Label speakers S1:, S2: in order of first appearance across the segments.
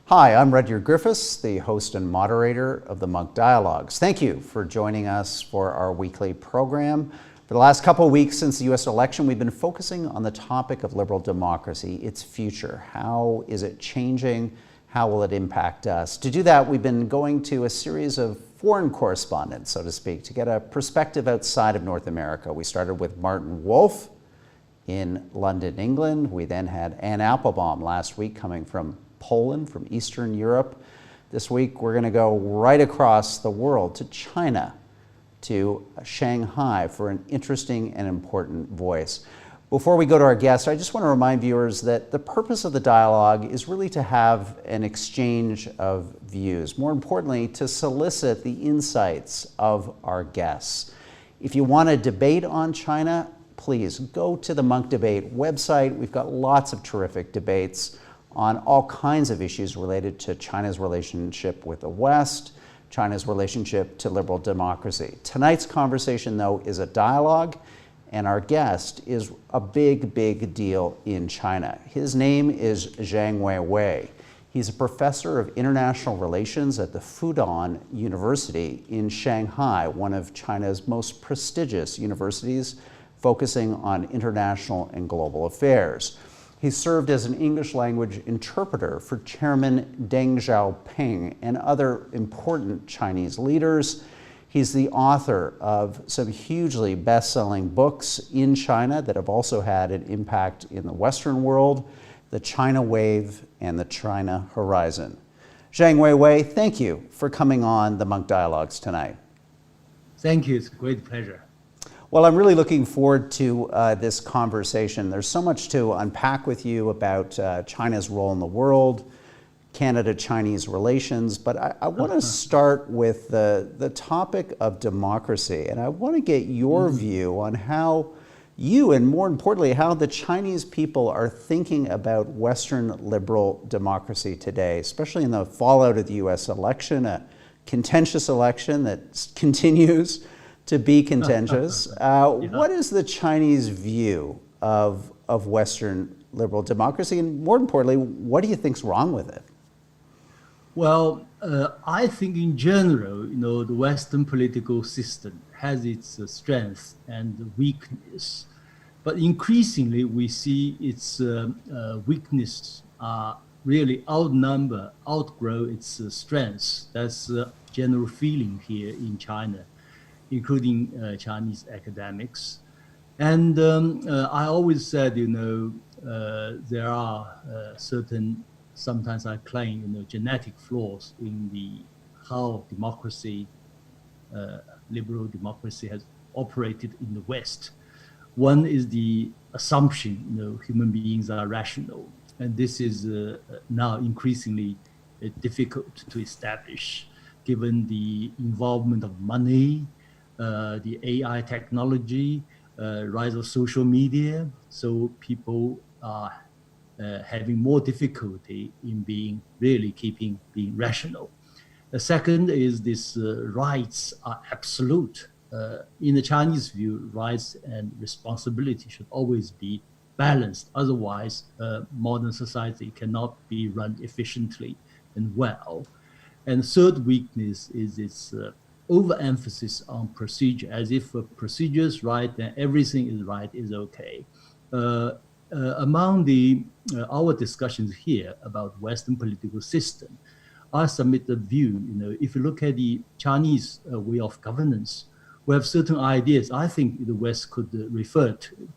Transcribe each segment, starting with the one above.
S1: Hi, I'm Rudyard Griffiths, the host and moderator of the Monk Dialogues. Thank you for joining us for our weekly program. For the last couple of weeks since the U.S. election, we've been focusing on the topic of liberal democracy, its future. How is it changing? How will it impact us? To do that, we've been going to a series of foreign correspondents, so to speak, to get a perspective outside of North America. We started with Martin Wolf in London, England. We then had Anne Applebaum last week coming from Poland, from Eastern Europe. This week we're going to go right across the world to China, to Shanghai for an interesting and important voice. Before we go to our guest, I just want to remind viewers that the purpose of the dialogue is really to have an exchange of views. More importantly, to solicit the insights of our guests. If you want to debate on China, please go to the Monk Debate website. We've got lots of terrific debates on all kinds of issues related to China's relationship with the West, China's relationship to liberal democracy. Tonight's conversation, though, is a dialogue, and our guest is a big, big deal in China. His name is Zhang WeiWei. He's a professor of international relations at the Fudan University in Shanghai, one of China's most prestigious universities, focusing on international and global affairs. He served as an English language interpreter for Chairman Deng Xiaoping and other important Chinese leaders. He's the author of some hugely best-selling books in China that have also had an impact in the Western world, The China Wave and The China Horizon. Zhang WeiWei, thank you for coming on the Monk Dialogues tonight.
S2: Thank you, it's a great pleasure.
S1: Well, I'm really looking forward to this conversation. There's so much to unpack with you about China's role in the world, Canada-Chinese relations, but I want to start with the topic of democracy, and I want to get your view on how you, and more importantly, how the Chinese people are thinking about Western liberal democracy today, especially in the fallout of the U.S. election, a contentious election that continues to be contentious. What is the Chinese view of Western liberal democracy? And more importantly, what do you think's wrong with it?
S2: Well, I think in general, the Western political system has its strengths and weakness, but increasingly we see its weaknesses really outgrow its strengths. That's the general feeling here in China, including Chinese academics. And I always said, there are certain, sometimes I claim, genetic flaws in how democracy, liberal democracy has operated in the West. One is the assumption, human beings are rational. And this is now increasingly difficult to establish, given the involvement of money, the AI technology, rise of social media, so people are having more difficulty in being rational. The second is this rights are absolute. In the Chinese view, rights and responsibility should always be balanced. Otherwise, modern society cannot be run efficiently and well. And third weakness is its overemphasis on procedure, as if a procedure is right, then everything is right, is okay. Among our discussions here about Western political system, I submit the view, if you look at the Chinese way of governance, we have certain ideas I think the West could refer to.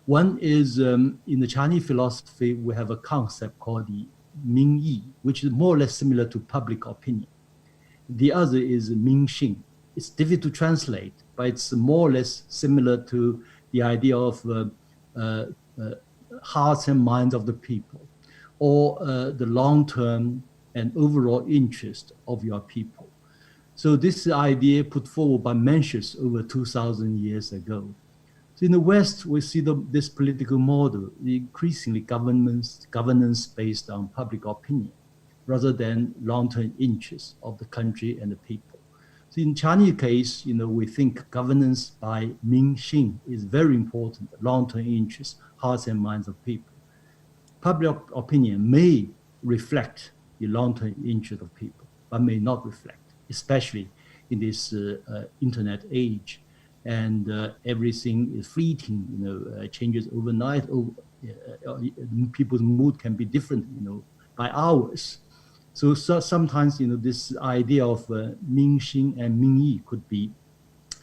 S2: One is, in the Chinese philosophy, we have a concept called the Mingyi, which is more or less similar to public opinion. The other is Mingxing. It's difficult to translate, but it's more or less similar to the idea of hearts and minds of the people, or the long-term and overall interest of your people. So this idea put forward by Mencius over 2,000 years ago. So in the West, we see this political model, increasingly governance based on public opinion, rather than long-term interests of the country and the people. So in Chinese case, we think governance by Mingxing is very important, long-term interests, hearts and minds of people. Public opinion may reflect the long-term interest of people, but may not reflect, especially in this internet age, and everything is fleeting. Changes overnight. People's mood can be different, by hours. So sometimes, this idea of Mingxin and Mingyi could be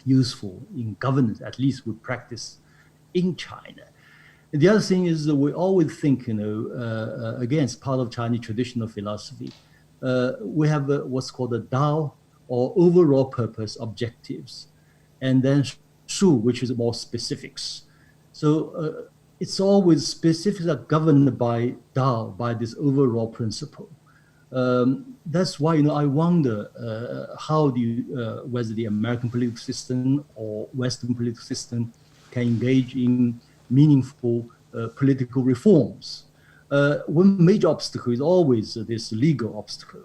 S2: useful in governance, at least we practice in China. And the other thing is that we always think, again, it's part of Chinese traditional philosophy. We have what's called the Dao, or overall purpose objectives, and then Shu, which is more specifics. So it's always specifics are governed by Dao, by this overall principle. That's why I wonder how whether the American political system or Western political system can engage in meaningful political reforms. One major obstacle is always this legal obstacle.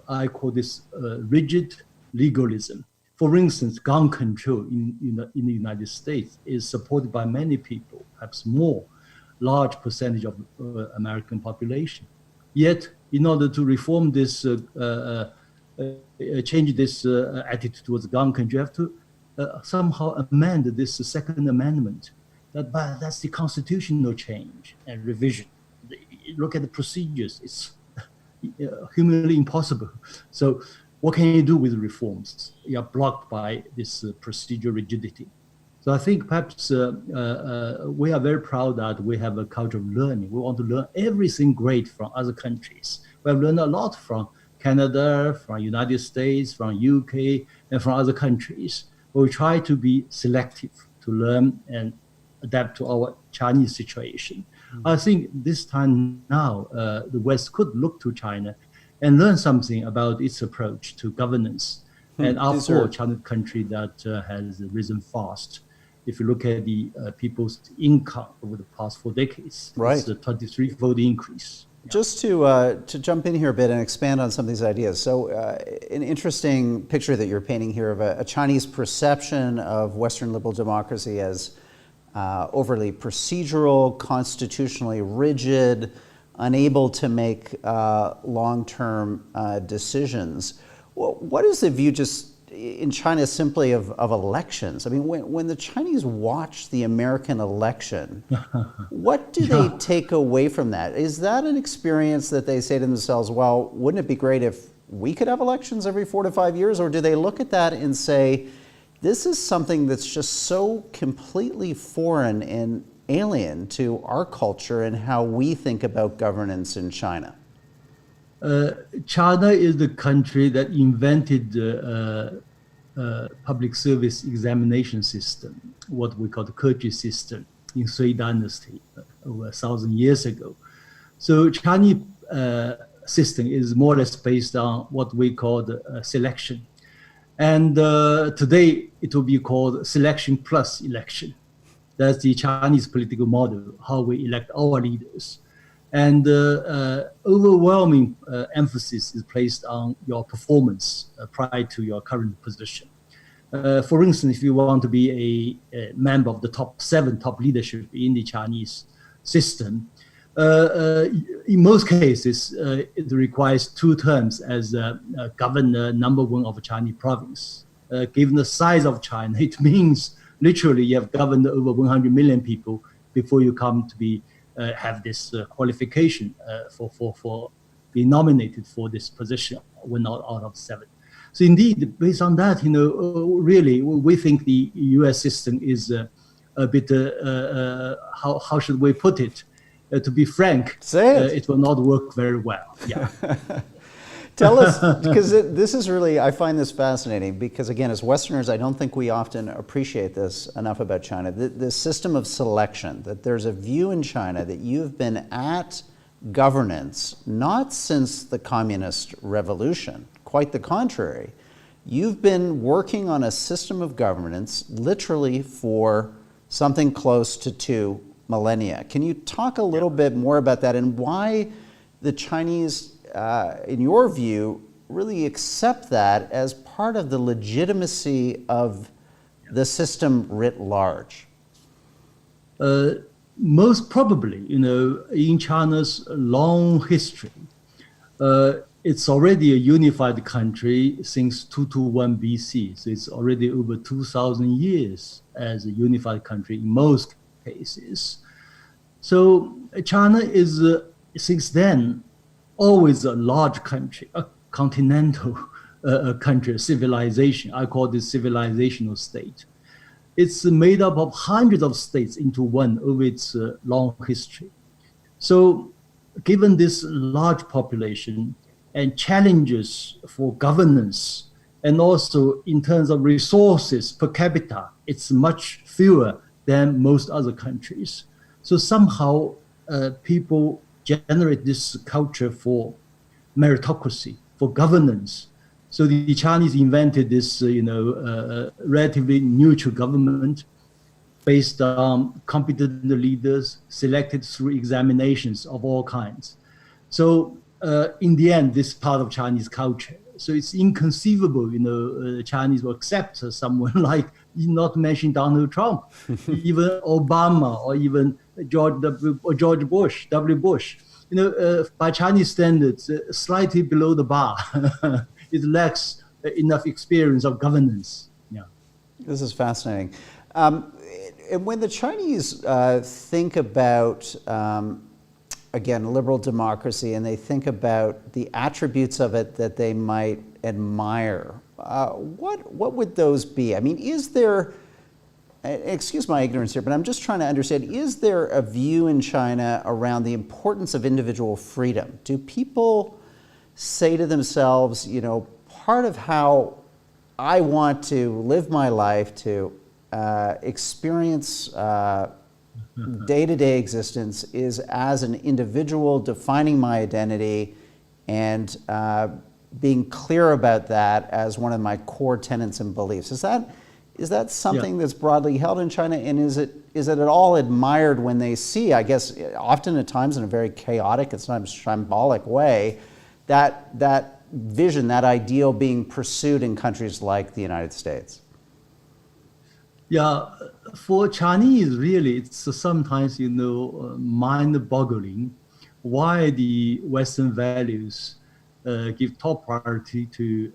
S2: I call this rigid legalism. For instance, gun control in the United States is supported by many people, perhaps more, large percentage of American population. Yet, in order to reform this, change this attitude towards gun control, you have to somehow amend this Second Amendment. That's the constitutional change and revision. Look at the procedures; it's humanly impossible. So, what can you do with reforms? You are blocked by this procedural rigidity. So I think perhaps we are very proud that we have a culture of learning. We want to learn everything great from other countries. We have learned a lot from Canada, from United States, from UK, and from other countries. But we try to be selective to learn and adapt to our Chinese situation. I think this time now, the West could look to China and learn something about its approach to governance. And after all, China is a country that has risen fast. If you look at the people's income over the past 4 decades,
S1: right,
S2: it's a 23-fold increase.
S1: Just to jump in here a bit and expand on some of these ideas. So an interesting picture that you're painting here of a Chinese perception of Western liberal democracy as overly procedural, constitutionally rigid, unable to make long-term decisions. What is the view just in China simply of elections? I mean, when the Chinese watch the American election, what do they take away from that? Is that an experience that they say to themselves, well, wouldn't it be great if we could have elections every 4 to 5 years? Or do they look at that and say, this is something that's just so completely foreign and alien to our culture and how we think about governance in China?
S2: China is the country that invented the public service examination system, what we call the Keji system in Sui Dynasty over 1,000 years ago. So Chinese system is more or less based on what we call the selection. And today it will be called selection plus election. That's the Chinese political model, how we elect our leaders. And overwhelming emphasis is placed on your performance prior to your current position. For instance, if you want to be a member of the top leadership in the Chinese system, in most cases, it requires 2 terms as governor number 1 of a Chinese province. Given the size of China, it means literally you have governed over 100 million people before you come to be have this qualification for being nominated for this position. We're not out of 7. So indeed, based on that, really, we think the U.S. system is a bit, how should we put it? To be frank, it will not work very well. Yeah.
S1: Tell us, because this is really, I find this fascinating because, again, as Westerners, I don't think we often appreciate this enough about China. The system of selection, that there's a view in China that you've been at governance, not since the Communist Revolution, quite the contrary. You've been working on a system of governance literally for something close to 2 millennia. Can you talk a little bit more about that and why the Chinese, in your view, really accept that as part of the legitimacy of the system writ large?
S2: Most probably, in China's long history, it's already a unified country since 221 BC. So it's already over 2,000 years as a unified country in most cases. So China is, since then, always a large country, a continental country, a civilization. I call this civilizational state. It's made up of hundreds of states into one over its long history. So given this large population and challenges for governance, and also in terms of resources per capita, it's much fewer than most other countries. So somehow people generate this culture for meritocracy, for governance. So the Chinese invented this, relatively neutral government based on competent leaders selected through examinations of all kinds. So in the end, this part of Chinese culture. So it's inconceivable, the Chinese will accept someone like, not mention Donald Trump, even Obama, or even George Bush, W. Bush. By Chinese standards, slightly below the bar. It lacks enough experience of governance. Yeah.
S1: This is fascinating. And when the Chinese think about, again, liberal democracy, and they think about the attributes of it that they might admire, what would those be? I mean, is there, excuse my ignorance here, but I'm just trying to understand, is there a view in China around the importance of individual freedom? Do people say to themselves, part of how I want to live my life, to experience day-to-day existence, is as an individual defining my identity and being clear about that as one of my core tenets and beliefs? Is that something that's broadly held in China, and is it at all admired when they see, I guess, often at times in a very chaotic and sometimes shambolic way, that vision, that ideal being pursued in countries like the United States?
S2: Yeah, for Chinese, really, it's sometimes, mind-boggling why the Western values give top priority to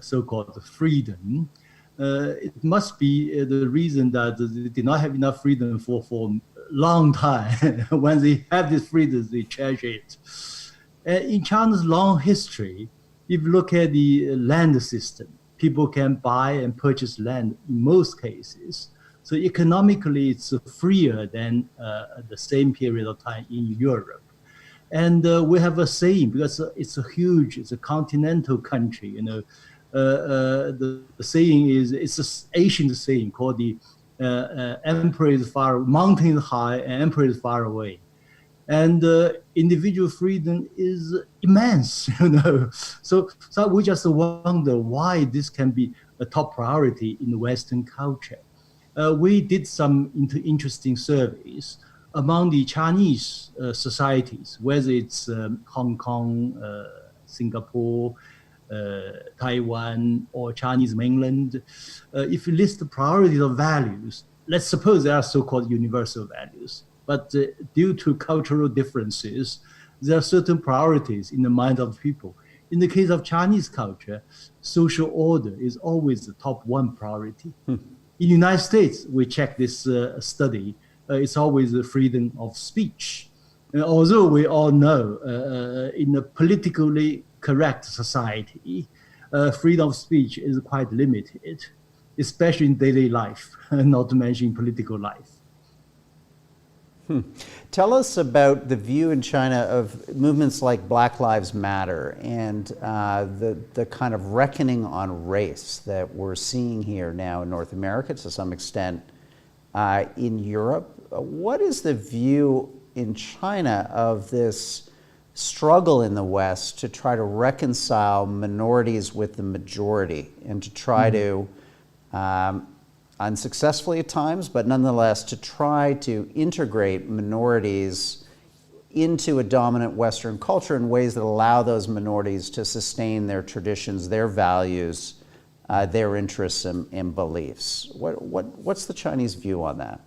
S2: so-called freedom. It must be the reason that they did not have enough freedom for a long time. When they have this freedom, they cherish it. In China's long history, if you look at the land system, people can buy and purchase land in most cases. So economically, it's freer than the same period of time in Europe. And we have a saying, because it's a continental country, the saying is, it's an ancient saying called the emperor is far, mountain is high and emperor is far away. And individual freedom is immense, So we just wonder why this can be a top priority in the Western culture. We did some interesting surveys among the Chinese societies, whether it's Hong Kong, Singapore, Taiwan, or Chinese mainland. If you list the priorities of values, let's suppose there are so-called universal values. But due to cultural differences, there are certain priorities in the mind of people. In the case of Chinese culture, social order is always the top one priority. In the United States, we check this study, it's always the freedom of speech. Although we all know in a politically correct society, freedom of speech is quite limited, especially in daily life, not to mention political life.
S1: Tell us about the view in China of movements like Black Lives Matter and the kind of reckoning on race that we're seeing here now in North America, to some extent in Europe. What is the view in China of this struggle in the West to try to reconcile minorities with the majority and to try to unsuccessfully at times, but nonetheless to try to integrate minorities into a dominant Western culture in ways that allow those minorities to sustain their traditions, their values, their interests and beliefs? What's the Chinese view on that?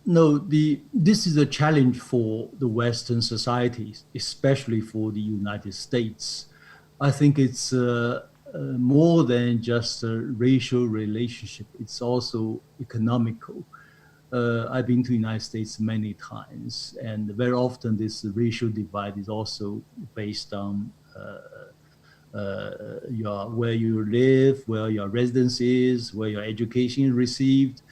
S2: no, this is a challenge for the Western societies, especially for the United States. I think it's more than just a racial relationship. It's also economical. I've been to the United States many times, and very often this racial divide is also based on where you live, where your residence is, where your education is received,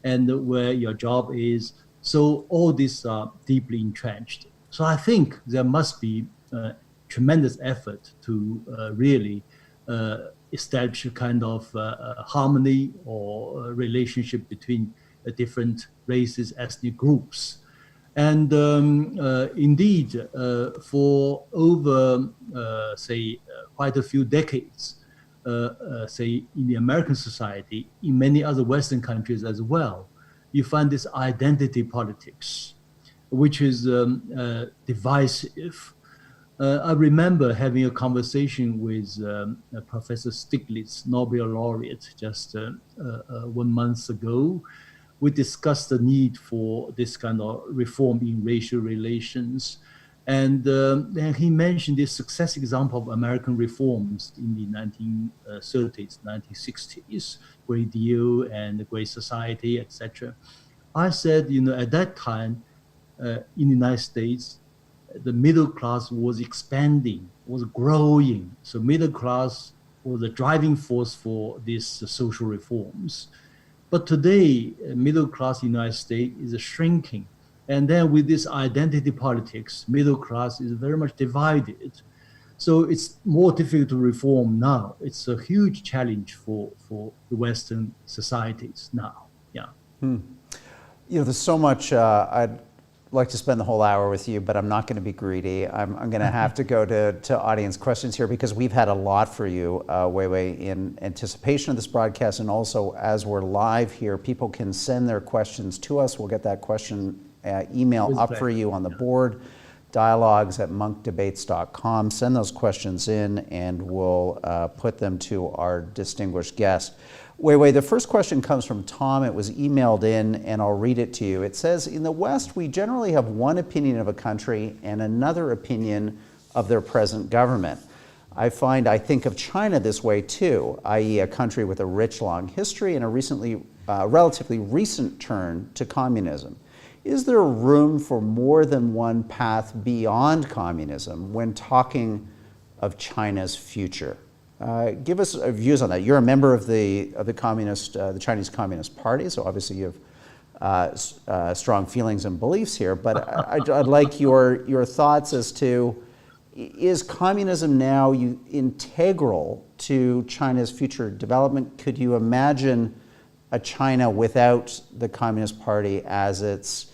S2: and where your job is. So all these are deeply entrenched. So I think there must be tremendous effort to really establish a kind of harmony or relationship between different races, ethnic groups. And indeed, for over, quite a few decades, say in the American society, in many other Western countries as well, you find this identity politics, which is divisive. I remember having a conversation with Professor Stiglitz, Nobel laureate, just 1 month ago. We discussed the need for this kind of reform in racial relations. And then he mentioned this success example of American reforms in the 1930s, 1960s, Great Deal and the Great Society, etc. I said, at that time in the United States, the middle class was expanding, was growing. So middle class was the driving force for these social reforms. But today, middle class in the United States is shrinking. And then with this identity politics, middle class is very much divided. So it's more difficult to reform now. It's a huge challenge for the Western societies now. Yeah.
S1: There's so much I'd like to spend the whole hour with you, but I'm not going to be greedy. I'm going to have to go to audience questions here because we've had a lot for you, WeiWei, in anticipation of this broadcast, and also as we're live here, people can send their questions to us. We'll get that question email up for you on the board, dialogues@monkdebates.com. Send those questions in, and we'll put them to our distinguished guest. WeiWei, the first question comes from Tom. It was emailed in, and I'll read it to you. It says, in the West, we generally have one opinion of a country and another opinion of their present government. I think of China this way too, i.e. a country with a rich, long history and a relatively recent turn to communism. Is there room for more than one path beyond communism when talking of China's future? Give us views on that. You're a member of the Chinese Communist Party, so obviously you have strong feelings and beliefs here. But I'd like your thoughts as to, is communism now integral to China's future development? Could you imagine a China without the Communist Party as its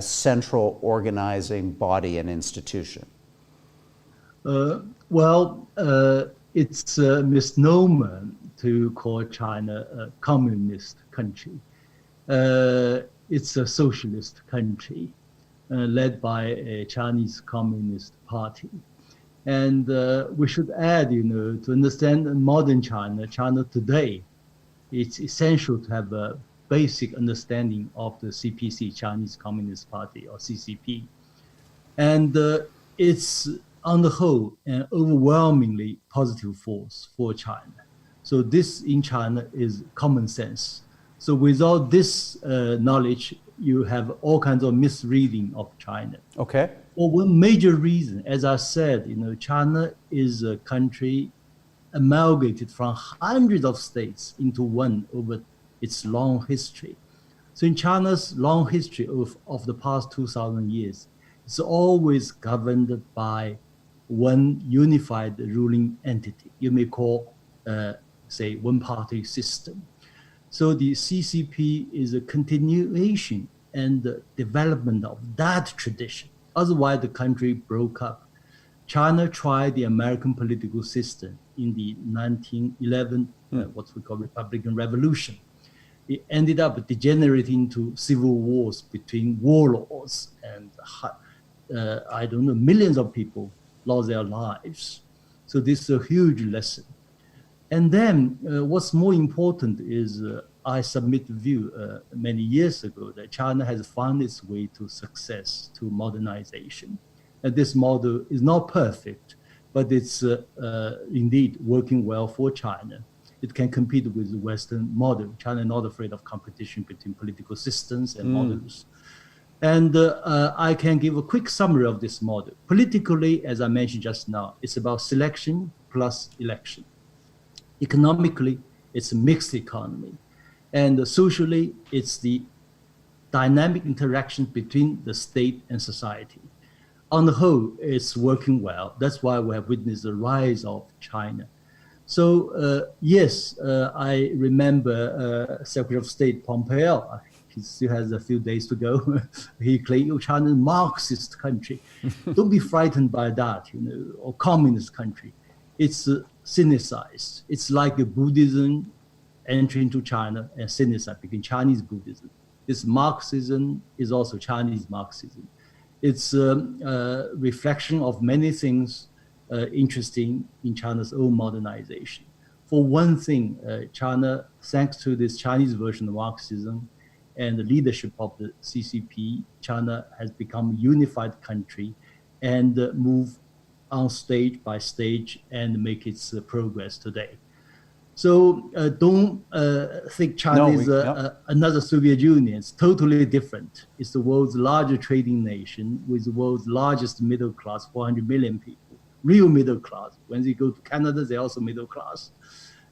S1: central organizing body and institution?
S2: It's a misnomer to call China a communist country. It's a socialist country led by a Chinese Communist Party. And we should add, to understand modern China today, it's essential to have a basic understanding of the CPC, Chinese Communist Party, or CCP. And it's, on the whole, an overwhelmingly positive force for China. So this in China is common sense. So without this knowledge, you have all kinds of misreading of China.
S1: Okay.
S2: Well, one major reason, as I said, China is a country amalgamated from hundreds of states into one over its long history. So in China's long history of the past 2,000 years, it's always governed by one unified ruling entity. You may call, one-party system. So the CCP is a continuation and the development of that tradition. Otherwise, the country broke up. China tried the American political system in the 1911, what we call Republican Revolution. It ended up degenerating into civil wars between warlords, and millions of people lost their lives. So this is a huge lesson. And then what's more important is I submit the view many years ago that China has found its way to success, to modernization. And this model is not perfect, but it's indeed working well for China. It can compete with the Western model. China is not afraid of competition between political systems and models. And I can give a quick summary of this model. Politically, as I mentioned just now, it's about selection plus election. Economically, it's a mixed economy. And socially, it's the dynamic interaction between the state and society. On the whole, it's working well. That's why we have witnessed the rise of China. So yes, I remember Secretary of State Pompeo. He still has a few days to go. He claimed China is a Marxist country. Don't be frightened by that, or communist country. It's Sinicized. It's like a Buddhism entering into China and Sinicized, became Chinese Buddhism. This Marxism is also Chinese Marxism. It's a reflection of many things interesting in China's own modernization. For one thing, China, thanks to this Chinese version of Marxism and the leadership of the CCP, China has become a unified country and move on stage by stage and make its progress today. So don't think China is another Soviet Union. It's totally different. It's the world's largest trading nation with the world's largest middle class, 400 million people, real middle class. When they go to Canada, they're also middle class.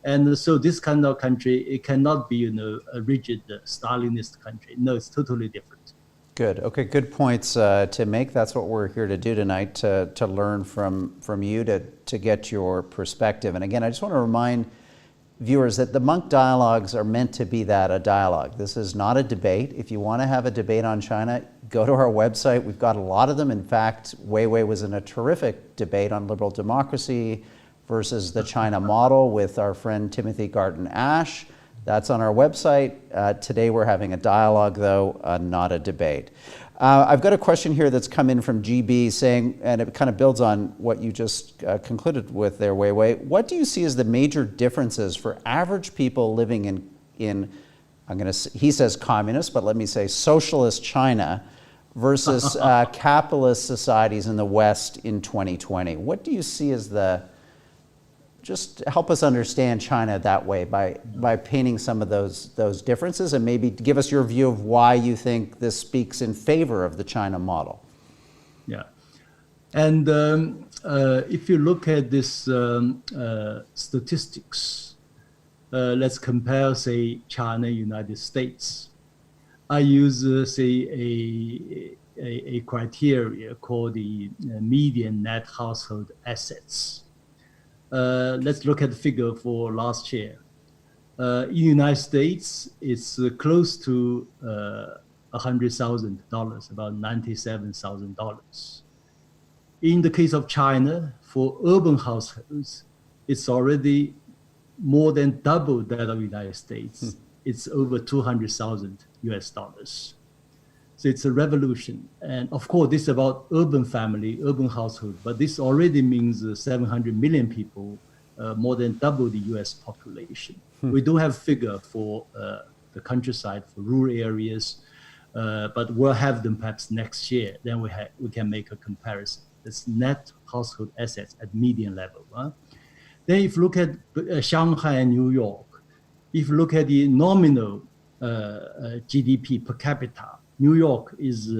S2: And so this kind of country, it cannot be a rigid Stalinist country. No, it's totally different.
S1: Good. Okay, good points to make. That's what we're here to do tonight, to learn from you, to get your perspective. And again, I just want to remind viewers that the Monk Dialogues are meant to be that, a dialogue. This is not a debate. If you want to have a debate on China, go to our website. We've got a lot of them. In fact, WeiWei was in a terrific debate on liberal democracy versus the China model with our friend Timothy Garton Ash. That's on our website. Today we're having a dialogue, though, not a debate. I've got a question here that's come in from GB saying, and it kind of builds on what you just concluded with there, WeiWei. What do you see as the major differences for average people living in he says communist, but let me say socialist China versus capitalist societies in the West in 2020? What do you see as just help us understand China that way by painting some of those differences, and maybe give us your view of why you think this speaks in favor of the China model.
S2: Yeah, and if you look at this statistics, let's compare, say, China, United States. I use, say, a criteria called the median net household assets. Let's look at the figure for last year. In the United States, it's close to $100,000, about $97,000. In the case of China, for urban households, it's already more than double that of the United States. It's over 200,000 US dollars. So it's a revolution. And of course, this is about urban family, urban household, but this already means 700 million people, more than double the US population. We do have figure for the countryside, for rural areas, but we'll have them perhaps next year. Then we can make a comparison. It's net household assets at median level. Then if you look at Shanghai and New York, if you look at the nominal GDP per capita, New York is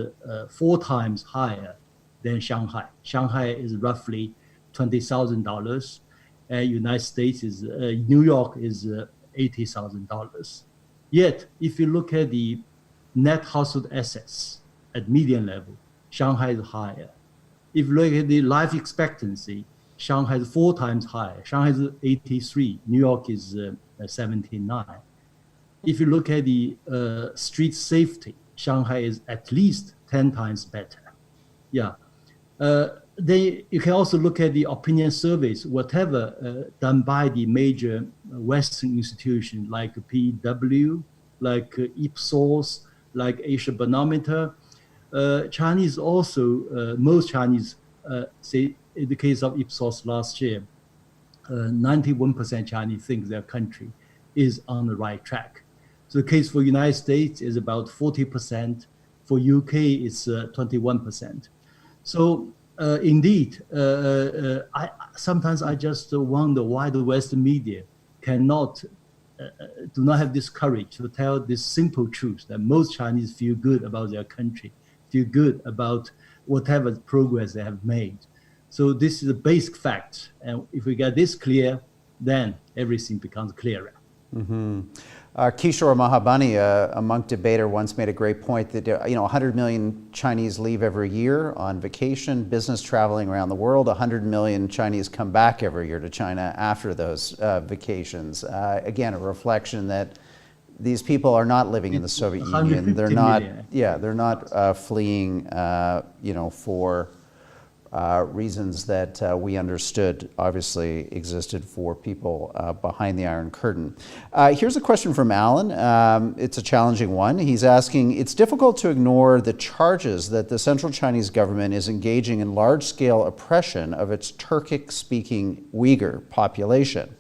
S2: 4 times higher than Shanghai. Shanghai is roughly $20,000, and United States is New York is $80,000. Yet, if you look at the net household assets at median level, Shanghai is higher. If you look at the life expectancy, Shanghai is 4 times higher. Shanghai is 83. New York is 79. If you look at the street safety, Shanghai is at least 10 times better. Yeah. Then you can also look at the opinion surveys, whatever done by the major Western institutions like PW, like Ipsos, like Asia Barometer. Chinese also, most Chinese, say in the case of Ipsos last year, 91% Chinese think their country is on the right track. So the case for United States is about 40%. For UK, it's 21%. So indeed, sometimes I just wonder why the Western media do not have this courage to tell this simple truth that most Chinese feel good about their country, feel good about whatever progress they have made. So this is a basic fact. And if we get this clear, then everything becomes clearer.
S1: Mm-hmm. Kishore Mahabani, a monk debater, once made a great point that 100 million Chinese leave every year on vacation, business traveling around the world. 100 million Chinese come back every year to China after those vacations. Again, a reflection that these people are not living in the Soviet Union. They're not.
S2: Million.
S1: Yeah, they're not fleeing. For reasons that we understood obviously existed for people behind the Iron Curtain. Here's a question from Alan. It's a challenging one. He's asking, it's difficult to ignore the charges that the Central Chinese government is engaging in large-scale oppression of its Turkic-speaking Uyghur population.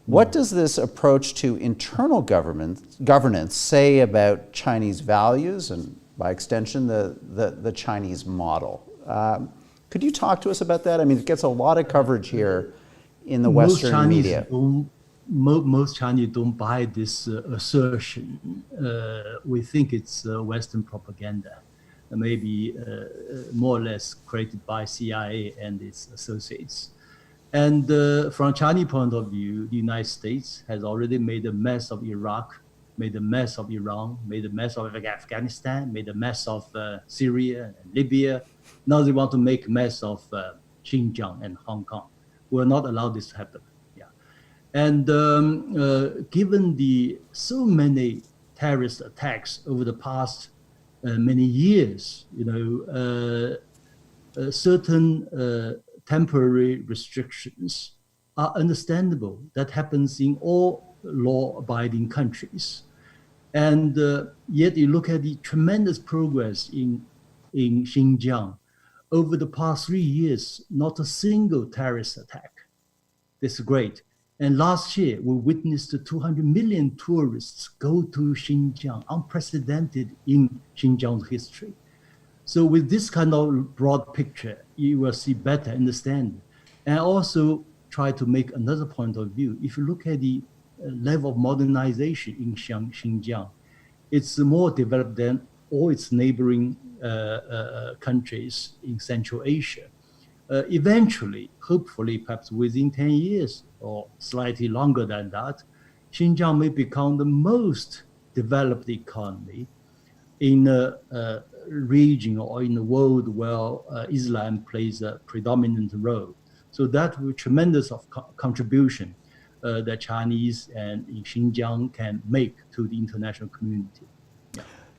S1: What does this approach to internal governance say about Chinese values and, by extension, the Chinese model? Could you talk to us about that? I mean, it gets a lot of coverage here in the Western media.
S2: Most Chinese don't buy this assertion. We think it's Western propaganda, maybe more or less created by CIA and its associates. And from a Chinese point of view, the United States has already made a mess of Iraq, made a mess of Iran, made a mess of Afghanistan, made a mess of Syria and Libya. Now they want to make a mess of Xinjiang and Hong Kong. We'll not allow this to happen. Yeah, and given the so many terrorist attacks over the past many years, certain temporary restrictions are understandable. That happens in all law-abiding countries. And yet you look at the tremendous progress in Xinjiang. Over the past 3 years, not a single terrorist attack. This is great. And last year, we witnessed 200 million tourists go to Xinjiang, unprecedented in Xinjiang's history. So with this kind of broad picture, you will see better understanding. And also try to make another point of view. If you look at the level of modernization in Xinjiang, it's more developed than all its neighboring countries in Central Asia. Eventually, hopefully, perhaps within 10 years or slightly longer than that, Xinjiang may become the most developed economy in a region or in the world where Islam plays a predominant role. So that will be tremendous contribution that Chinese and in Xinjiang can make to the international community.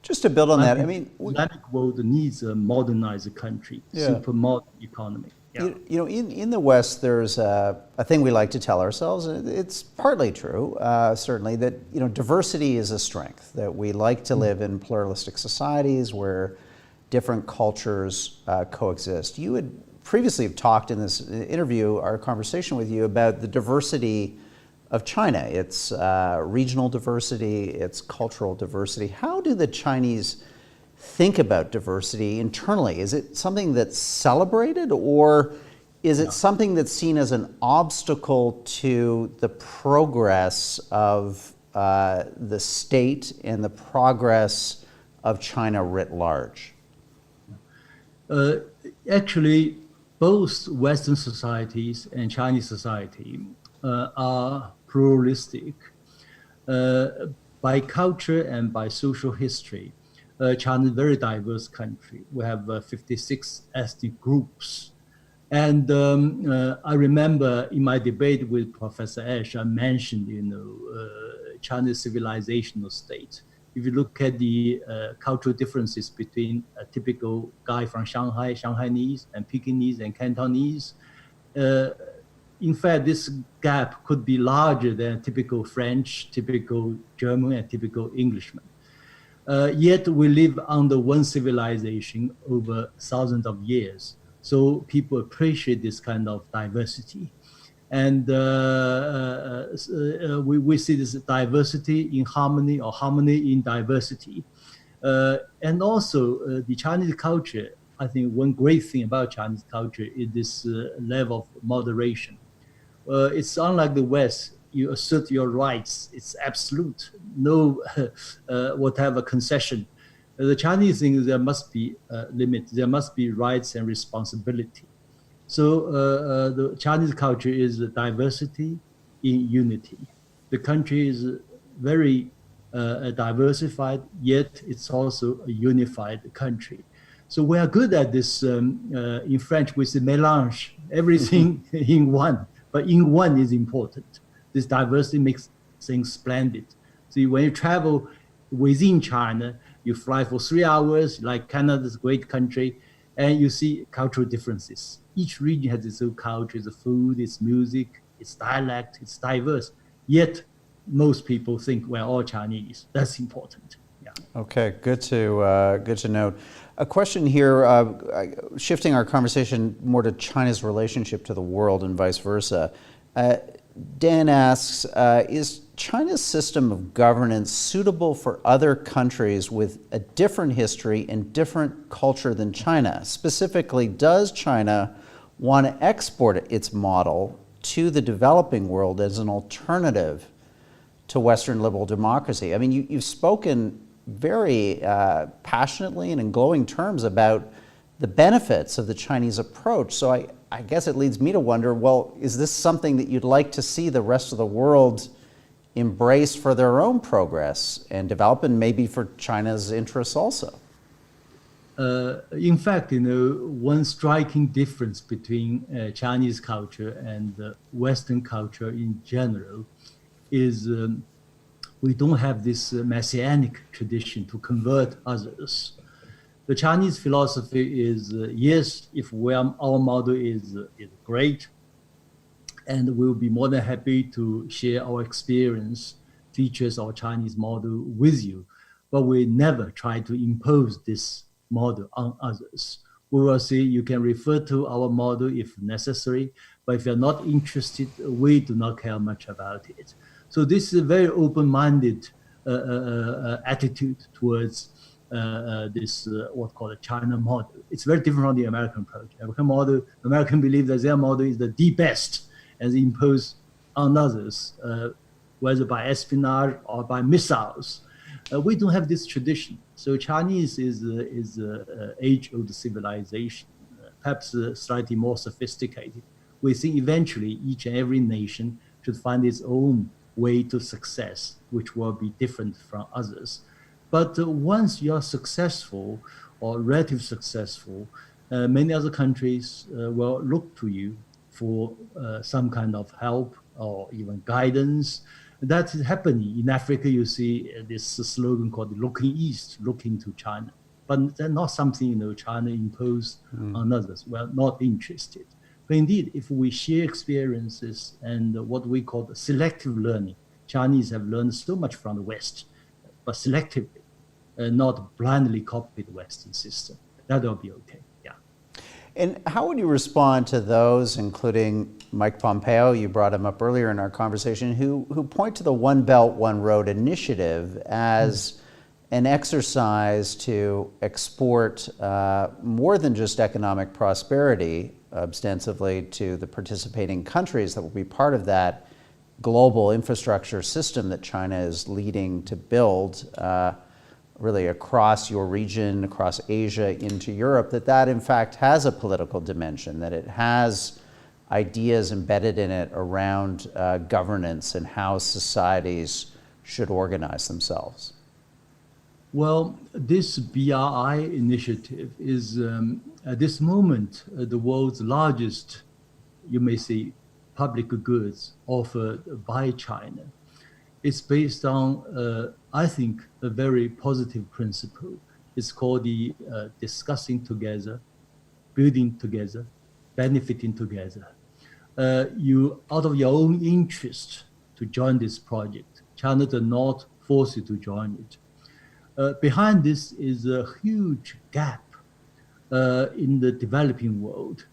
S1: Just to build on that, I mean,
S2: the Islamic world needs a modernized country, super modern economy. Yeah.
S1: In the West, there's a thing we like to tell ourselves, and it's partly true, certainly, that diversity is a strength, that we like to live in pluralistic societies where different cultures coexist. You had previously talked in this interview, our conversation with you, about the diversity of China, its regional diversity, its cultural diversity. How do the Chinese think about diversity internally? Is it something that's celebrated, or is it something that's seen as an obstacle to the progress of the state and the progress of China writ large?
S2: Actually, both Western societies and Chinese society are pluralistic. By culture and by social history, China is a very diverse country. We have 56 ethnic groups. And I remember in my debate with Professor Ash, I mentioned, China's civilizational state. If you look at the cultural differences between a typical guy from Shanghai, Shanghainese, and Pekingese and Cantonese, in fact, this gap could be larger than typical French, typical German, and typical Englishman. Yet we live under one civilization over thousands of years. So people appreciate this kind of diversity. And we see this diversity in harmony or harmony in diversity. And also the Chinese culture, I think one great thing about Chinese culture is this level of moderation. It's unlike the West. You assert your rights. It's absolute. No whatever concession. The Chinese thing is there must be limits. There must be rights and responsibility. So the Chinese culture is diversity in unity. The country is very diversified, yet it's also a unified country. So we are good at this. In French, we say mélange, everything in one. But in one is important. This diversity makes things splendid. So when you travel within China, you fly for 3 hours, like Canada's a great country, and you see cultural differences. Each region has its own culture, its food, its music, its dialect, it's diverse. Yet most people think we're all Chinese. That's important. Yeah.
S1: Okay, good to note. A question here, shifting our conversation more to China's relationship to the world and vice versa. Dan asks, is China's system of governance suitable for other countries with a different history and different culture than China? Specifically, does China want to export its model to the developing world as an alternative to Western liberal democracy? I mean, you've spoken very passionately and in glowing terms about the benefits of the Chinese approach. So I guess it leads me to wonder, well, is this something that you'd like to see the rest of the world embrace for their own progress and develop, and maybe for China's interests also?
S2: In fact, one striking difference between Chinese culture and Western culture in general is we don't have this messianic tradition to convert others. The Chinese philosophy is, yes, if our model is great, and we'll be more than happy to share our experience, features our Chinese model with you, but we never try to impose this model on others. We will say you can refer to our model if necessary, but if you're not interested, we do not care much about it. So this is a very open-minded attitude towards this what's called a China model. It's very different from the American approach. American believe that their model is the best and imposed on others, whether by espionage or by missiles. We don't have this tradition. So Chinese is age-old civilization, perhaps slightly more sophisticated. We think eventually each and every nation should find its own way to success, which will be different from others. But once you are successful or relatively successful, many other countries will look to you for some kind of help or even guidance. That is happening. In Africa, you see this slogan called looking east, looking to China. But that's not something China imposed on others. We're not interested. But indeed, if we share experiences and what we call the selective learning, Chinese have learned so much from the West, but selectively, not blindly copy the Western system. That will be okay. Yeah.
S1: And how would you respond to those, including Mike Pompeo, you brought him up earlier in our conversation, who point to the One Belt, One Road initiative as an exercise to export more than just economic prosperity, ostensibly to the participating countries that will be part of that global infrastructure system that China is leading to build really across your region, across Asia, into Europe, that in fact has a political dimension, that it has ideas embedded in it around governance and how societies should organize themselves?
S2: Well, this BRI initiative is, at this moment, the world's largest, you may say, public goods offered by China. It's based on, I think, a very positive principle. It's called the discussing together, building together, benefiting together. You, out of your own interest, to join this project. China does not force you to join it. Behind this is a huge gap in the developing world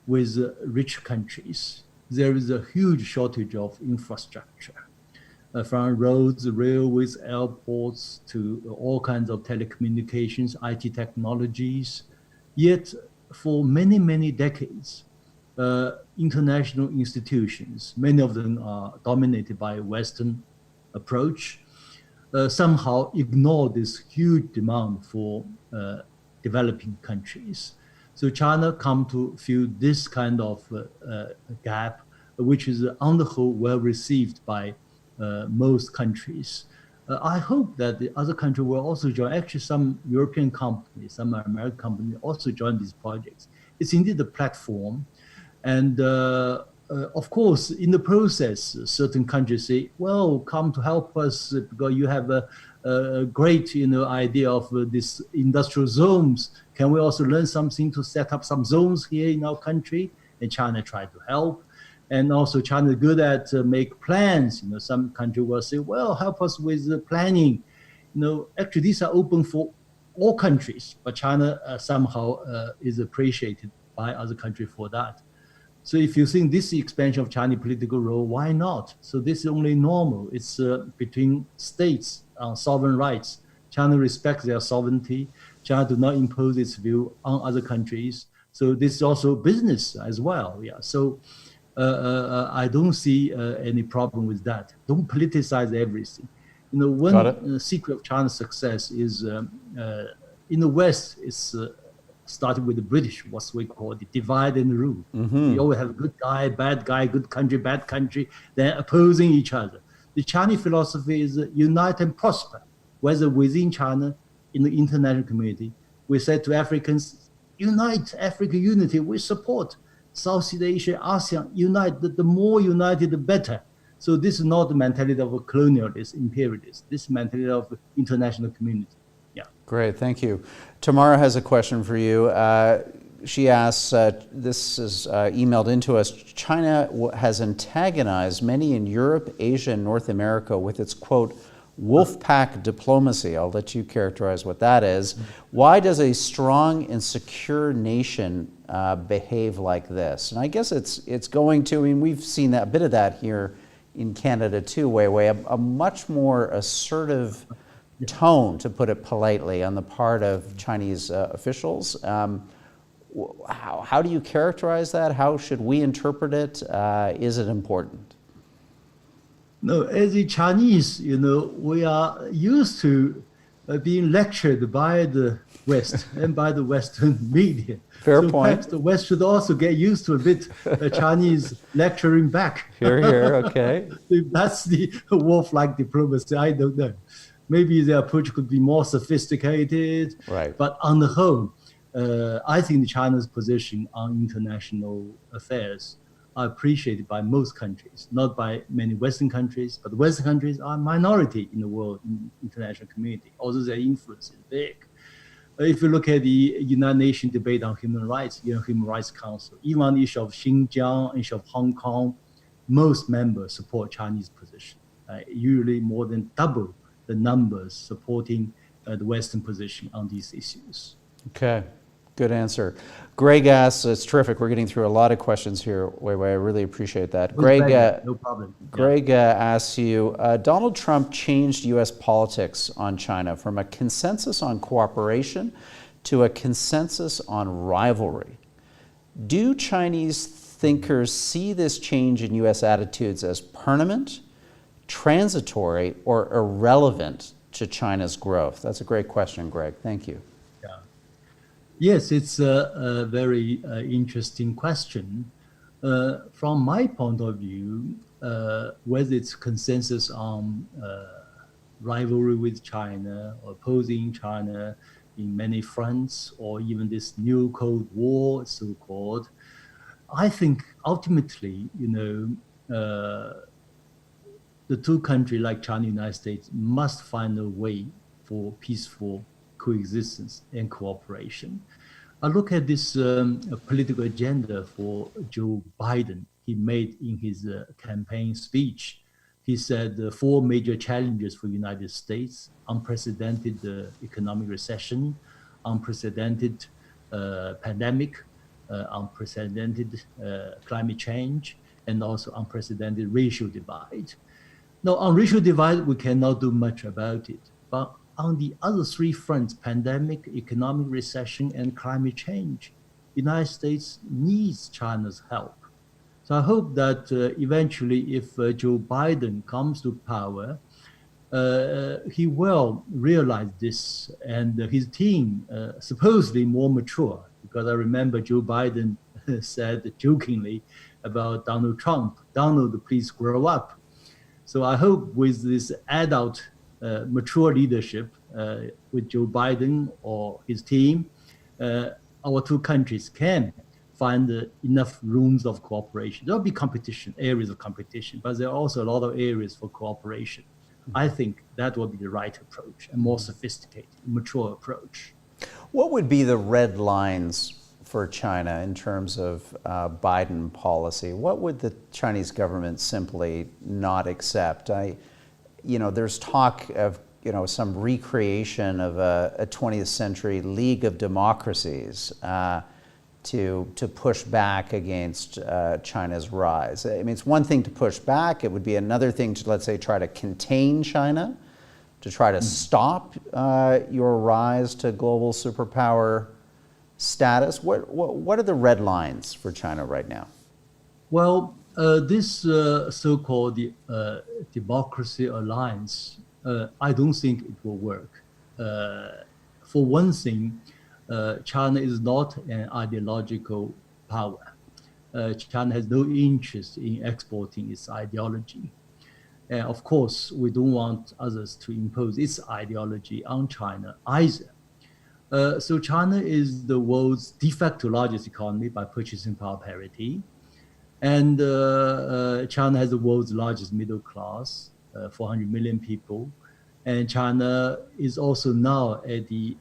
S2: with rich countries. there is a huge shortage of infrastructure, from roads, railways, airports to all kinds of telecommunications, IT technologies. Yet, for many, many decades, international institutions, many of them are dominated by Western approach, somehow ignore this huge demand for developing countries. So China come to feel this kind of gap, which is on the whole well received by most countries. I hope that the other countries will also join. Actually, some European companies, some American companies also join these projects. It's indeed a platform. And of course, in the process, certain countries say, well, come to help us because you have a great idea of these industrial zones. Can we also learn something to set up some zones here in our country? And China tried to help. And also China is good at make plans. Some country will say, well, help us with the planning. Actually, these are open for all countries, but China somehow is appreciated by other countries for that. So if you think this is expansion of Chinese political role, why not? So this is only normal. It's between states on sovereign rights. China respects their sovereignty. China do not impose its view on other countries. So this is also business as well. Yeah. So I don't see any problem with that. Don't politicize everything. One secret of China's success is in the West, it's started with the British, what we call the divide and rule. Mm-hmm. You always have good guy, good country, bad country, then opposing each other. The Chinese philosophy is unite and prosper, whether within China, in the international community. We said to Africans, unite, African unity, we support. Southeast Asia, ASEAN, unite, the more united, the better. So this is not the mentality of a colonialist, imperialist. This is mentality of international community. Yeah.
S1: Great, thank you. Tamara has a question for you. She asks, this is emailed into us, China has antagonized many in Europe, Asia, and North America with its, quote, wolf pack diplomacy. I'll let you characterize what that is. Why does a strong and secure nation behave like this? And I guess it's going to, we've seen a bit of that here in Canada too, WeiWei, a much more assertive tone, to put it politely, on the part of Chinese officials. How do you characterize that? How should we interpret it? Is it important?
S2: No, as a Chinese, we are used to being lectured by the West and by the Western media.
S1: Fair
S2: so
S1: point.
S2: Perhaps the West should also get used to a bit Chinese lecturing back.
S1: Here, okay.
S2: If that's the wolf-like diplomacy, I don't know. Maybe their approach could be more sophisticated.
S1: Right.
S2: But on the whole, I think China's position on international affairs are appreciated by most countries, not by many Western countries, but Western countries are a minority in the world, in international community, although their influence is big. If you look at the United Nations debate on human rights, Human Rights Council, even on the issue of Xinjiang, issue of Hong Kong, most members support Chinese position, usually more than double the numbers supporting the Western position on these issues.
S1: Okay. Good answer. Greg asks, it's terrific. We're getting through a lot of questions here, WeiWei. I really appreciate that. Greg,
S2: no problem.
S1: Greg asks you, Donald Trump changed U.S. politics on China from a consensus on cooperation to a consensus on rivalry. Do Chinese thinkers see this change in U.S. attitudes as permanent, transitory, or irrelevant to China's growth? That's a great question, Greg. Thank you.
S2: Yes, it's a very interesting question. From my point of view, whether it's consensus on rivalry with China, or opposing China in many fronts, or even this new Cold War, so-called, I think ultimately, the two countries like China and the United States must find a way for peaceful coexistence and cooperation. I look at this political agenda for Joe Biden. He made in his campaign speech. He said the four major challenges for the United States: unprecedented economic recession, unprecedented pandemic, unprecedented climate change, and also unprecedented racial divide. Now, on racial divide, we cannot do much about it. But on the other three fronts, pandemic, economic recession, and climate change, the United States needs China's help. So I hope that eventually, if Joe Biden comes to power, he will realize this, and his team, supposedly more mature, because I remember Joe Biden said jokingly about Donald Trump, Donald, please grow up. So I hope with this adult, mature leadership with Joe Biden or his team, our two countries can find enough rooms of cooperation. There'll be competition, areas of competition, but there are also a lot of areas for cooperation. I think that will be the right approach, a more sophisticated, mature approach.
S1: What would be the red lines for China in terms of Biden policy? What would the Chinese government simply not accept? There's talk of some recreation of a 20th century League of Democracies to push back against China's rise. I mean, it's one thing to push back. It would be another thing to, let's say, try to contain China, to try to stop your rise to global superpower status. What are the red lines for China right now?
S2: Well, this so-called democracy alliance, I don't think it will work. For one thing, China is not an ideological power. China has no interest in exporting its ideology. And of course, we don't want others to impose its ideology on China either. So China is the world's de facto largest economy by purchasing power parity. And China has the world's largest middle class, 400 million people. And China is also now at the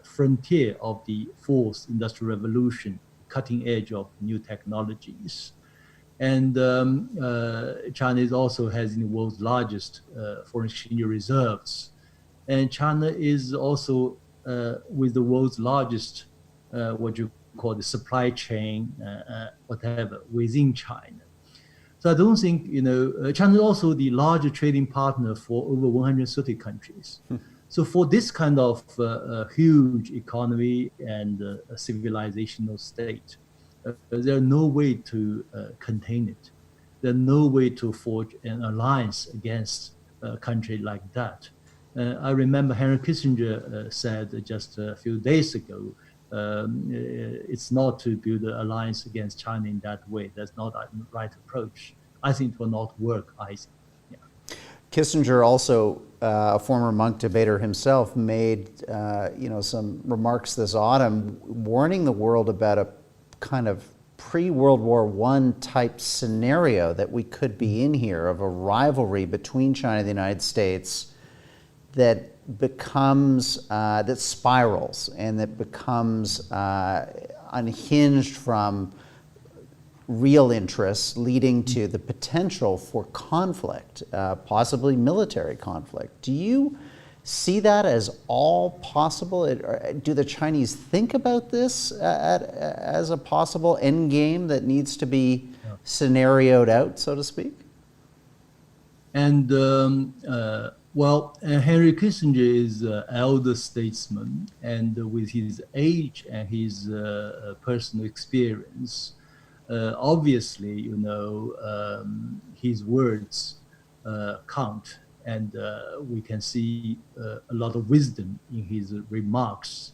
S2: frontier of the fourth industrial revolution, cutting edge of new technologies. And China also has the world's largest foreign exchange reserves. And China is also with the world's largest, what you call the supply chain, whatever, within China. So I don't think, China is also the largest trading partner for over 130 countries. So for this kind of huge economy and civilizational state, there's no way to contain it. There's no way to forge an alliance against a country like that. I remember Henry Kissinger said just a few days ago, it's not to build an alliance against China in that way. That's not the right approach. I think it will not work either. Yeah.
S1: Kissinger also, a former monk debater himself, made some remarks this autumn warning the world about a kind of pre-World War I type scenario that we could be in here, of a rivalry between China and the United States that becomes, that spirals and that becomes unhinged from real interests, leading to the potential for conflict, possibly military conflict. Do you see that as all possible? Do the Chinese think about this as a possible end game that needs to be scenarioed out, so to speak?
S2: And Henry Kissinger is an elder statesman, and with his age and his personal experience, obviously, his words count, and we can see a lot of wisdom in his remarks.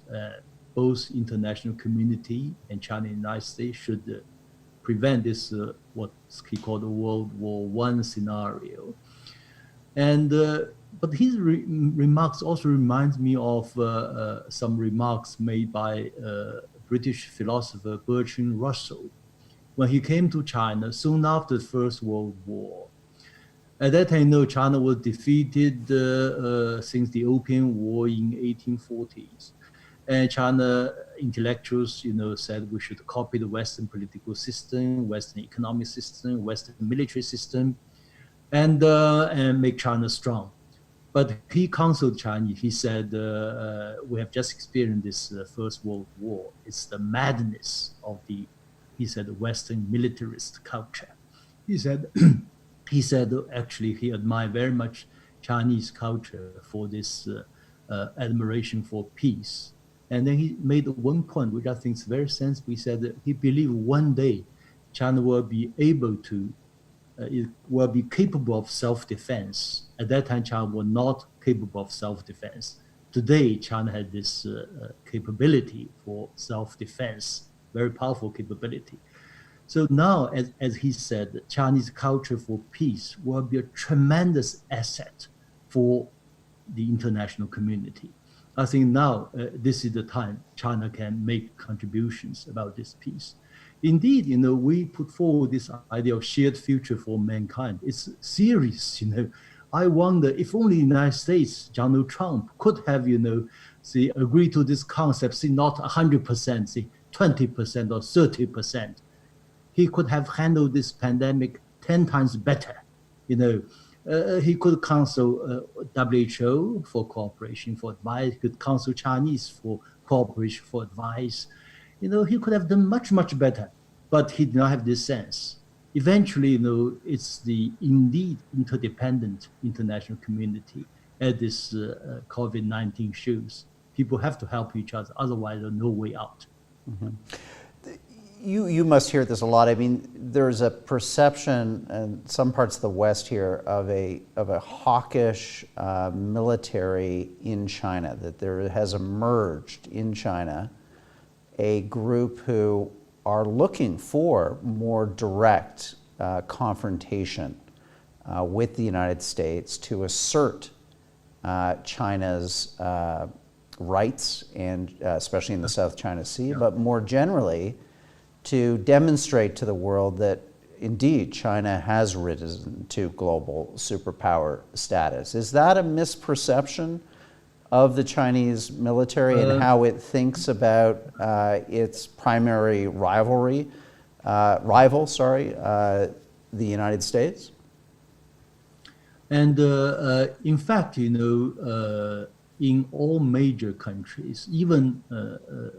S2: Both international community and China and the United States should prevent this, what he called the World War I scenario. And but his remarks also reminds me of some remarks made by British philosopher Bertrand Russell when he came to China soon after the First World War. At that time, China was defeated since the Opium War in 1840s. And China intellectuals, said we should copy the Western political system, Western economic system, Western military system, and make China strong. But he counseled China. He said, we have just experienced this First World War. It's the madness of the Western militarist culture. He said, he said actually he admired very much Chinese culture for this admiration for peace. And then he made one point, which I think is very sensible. He said that he believed one day China will be able to, it will be capable of self-defense. At that time, China was not capable of self-defense. Today, China has this capability for self-defense, very powerful capability. So now, as he said, Chinese culture for peace will be a tremendous asset for the international community. I think now this is the time China can make contributions about this peace. Indeed, we put forward this idea of shared future for mankind. It's serious. I wonder if only the United States, Donald Trump, could have, say, agree to this concept, say not 100%, say 20% or 30%. He could have handled this pandemic 10 times better. He could counsel WHO for cooperation, for advice. He could counsel Chinese for cooperation, for advice. He could have done much, much better, but he did not have this sense. Eventually, it's the indeed interdependent international community, as this COVID-19 shows. People have to help each other, otherwise there's no way out.
S1: Mm-hmm. You must hear this a lot. I mean, there's a perception in some parts of the West here of a hawkish military in China, that there has emerged in China a group who are looking for more direct confrontation with the United States to assert China's rights, and especially in the South China Sea, but more generally, to demonstrate to the world that indeed China has risen to global superpower status. Is that a misperception of the Chinese military and how it thinks about its primary rival, the United States?
S2: And in fact, in all major countries, even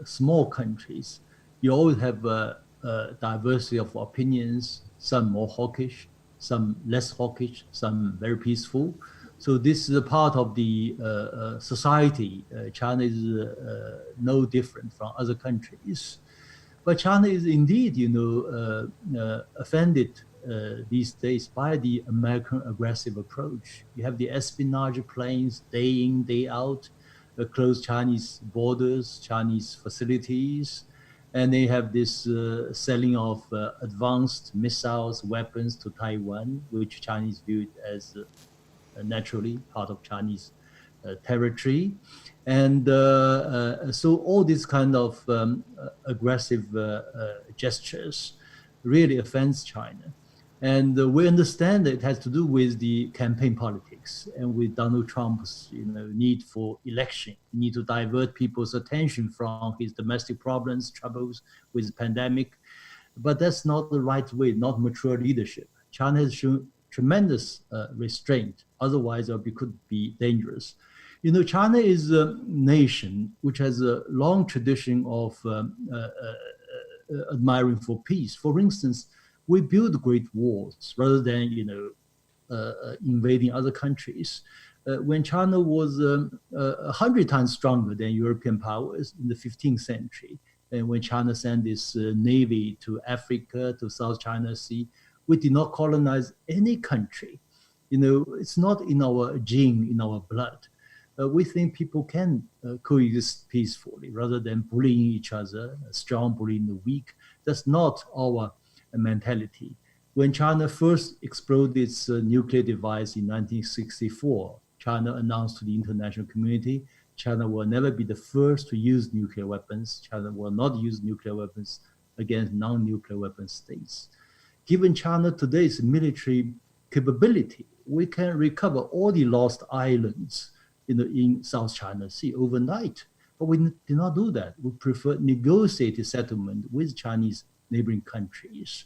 S2: small countries, you always have a diversity of opinions, some more hawkish, some less hawkish, some very peaceful. So this is a part of the society. China is no different from other countries. But China is indeed, offended these days by the American aggressive approach. You have the espionage planes day in, day out, close Chinese borders, Chinese facilities. And they have this selling of advanced missiles, weapons to Taiwan, which Chinese view as naturally part of Chinese territory. And so all these kind of aggressive gestures really offends China. And we understand that it has to do with the campaign politics and with Donald Trump's need for election, need to divert people's attention from his domestic problems, troubles with the pandemic. But that's not the right way, not mature leadership. China has shown tremendous restraint, otherwise it could be dangerous. China is a nation which has a long tradition of admiring for peace. For instance, we build great walls rather than invading other countries. When China was 100 times stronger than European powers in the 15th century, and when China sent its navy to Africa, to South China Sea, we did not colonize any country. It's not in our gene, in our blood. We think people can coexist peacefully rather than bullying each other, strong bullying the weak. That's not our mentality. When China first exploded its nuclear device in 1964, China announced to the international community, China will never be the first to use nuclear weapons. China will not use nuclear weapons against non-nuclear weapon states. Given China today's military capability, we can recover all the lost islands in South China Sea overnight. But we did not do that. We prefer negotiated settlement with Chinese neighboring countries.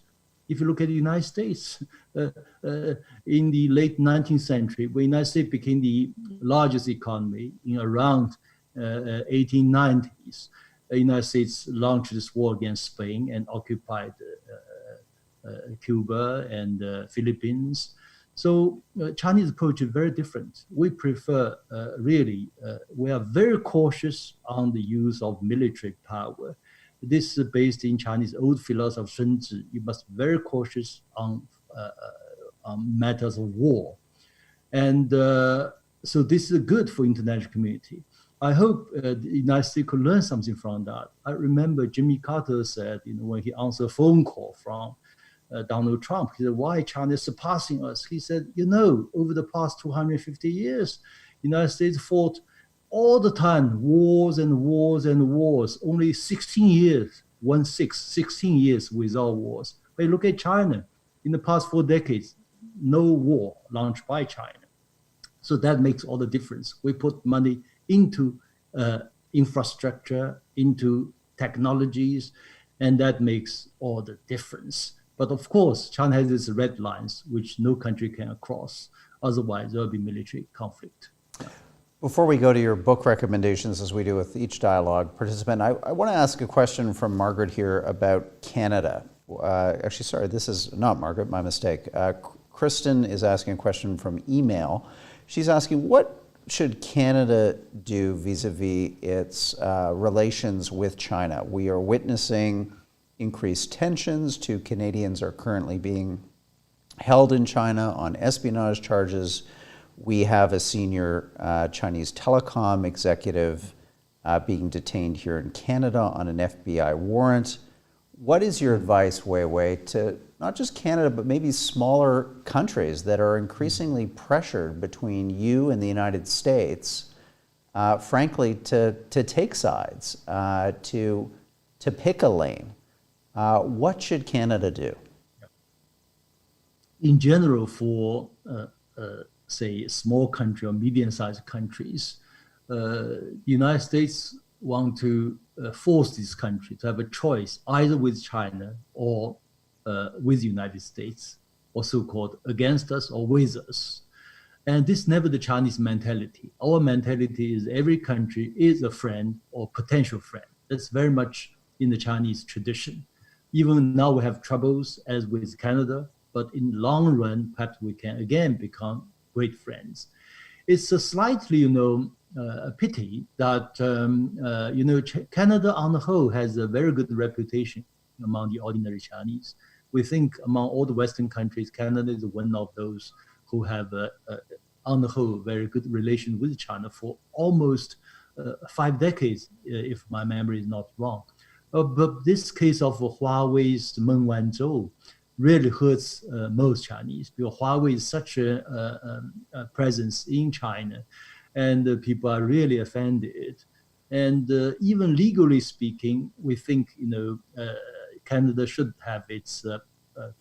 S2: If you look at the United States, in the late 19th century, when the United States became the largest economy in around 1890s, the United States launched this war against Spain and occupied Cuba and Philippines. So Chinese approach is very different. We prefer we are very cautious on the use of military power. This is based in Chinese old philosophy of Sun Tzu. You must be very cautious on matters of war. And so this is good for international community. I hope the United States could learn something from that. I remember Jimmy Carter said, when he answered a phone call from Donald Trump, he said, why China is surpassing us? He said, over the past 250 years, the United States fought all the time, wars and wars and wars, only 16 years, 16 years without wars. But look at China. In the past 4 decades, no war launched by China. So that makes all the difference. We put money into infrastructure, into technologies, and that makes all the difference. But of course, China has its red lines, which no country can cross. Otherwise, there will be military conflict.
S1: Before we go to your book recommendations, as we do with each dialogue participant, I want to ask a question from Margaret here about Canada. Actually, sorry, this is not Margaret, my mistake. Kristen is asking a question from email. She's asking, what should Canada do vis-a-vis its relations with China? We are witnessing increased tensions. 2 Canadians are currently being held in China on espionage charges. We have a senior Chinese telecom executive being detained here in Canada on an FBI warrant. What is your advice, WeiWei, to not just Canada, but maybe smaller countries that are increasingly pressured between you and the United States, frankly, to take sides, to pick a lane? What should Canada do?
S2: In general, for say small country or medium-sized countries, the United States want to force this country to have a choice either with China or with the United States, or so-called against us or with us. And this is never the Chinese mentality. Our mentality is every country is a friend or potential friend. That's very much in the Chinese tradition. Even now we have troubles as with Canada, but in the long run, perhaps we can again become great friends. It's a slightly, a pity that, Canada on the whole has a very good reputation among the ordinary Chinese. We think among all the Western countries, Canada is one of those who have, on the whole, very good relation with China for almost 5 decades, if my memory is not wrong. But this case of Huawei's Meng Wanzhou really hurts most Chinese, because Huawei is such a presence in China, and people are really offended. And even legally speaking, we think Canada should have its